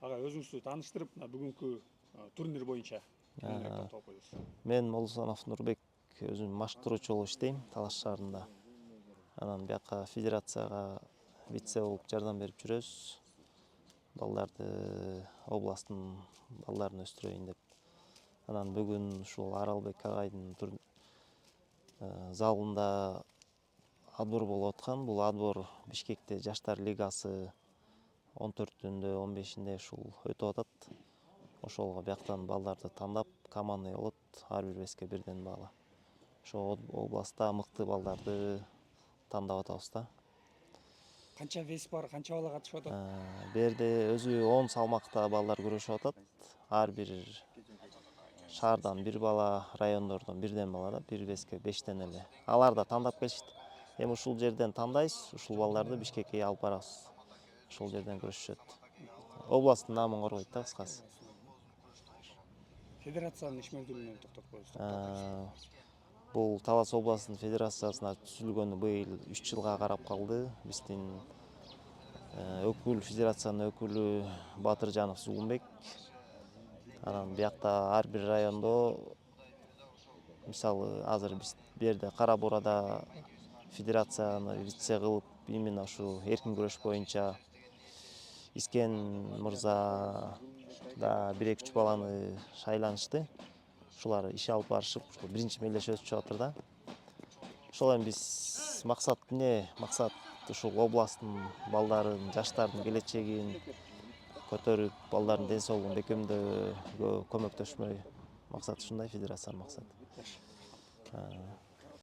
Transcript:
Ага, өзүңүздү тааныштырып, мына бүгүнкү турнир боюнча кеңирээк токтолуп коесуз. Мен Молусанов Нурбек, өзүм машыктыруучу болуп иштейм Талаш шаарында. Анан бияка федерацияга вице болуп жардам берип жүрөбүз. Балдарды, областтын балдарын өстүрөйүн деп. Анан бүгүн ушул Аралбек агайдын залында отбор болуп аткан. Бул отбор Бишкекте Жаштар лигасы 14-ндө, 15-ндө ушул өтүп атат. Ошолго бияктан балдарды тандап, командный болот, ар бир веске бирден баала. Ошо областта мыкты балдарды тандап атабыз да. Канча вес бар, канча бала катышып атат? Берде өзү 10 салмакта балдар күрөшүп атат. Ар бир шаардан бир бала, райондордон бирден бала да, бир веске 5тен эле. Алар да тандап келишти. Эми ушул жерден тандайбыз, ушул балдарды Бишкекке алып барабыз. Ошол жерден күрөшүшөт. Областтын наамын коргойт да кыскасы. Федерациянын ишмердүүлүгүнөн токтоп коесуз. Бул Талас областынын федерациясына түзүлгөнү быйыл 3 жылга карап калды. Биздин федерациянын өкүлү Батыржанов Зулумбек. Анан биякта ар бир райондо, мисалы, азыр биз берде Кара Буурада федерацияны вице кылып, именно ушу эркин күрөш боюнча Искен мырза да 1-2 баланы шайланышты. Ушулар иш алып барышып, ушул биринчи мелдеши өтүп чыгып атыр да. Ошол эми биз максат ушул областтын балдарын, жаштардын келечегин көтөрүп, балдардын ден соолугун бекемдөөгө көмөктөшмөй. Максат ушундай, федерациянын максаты.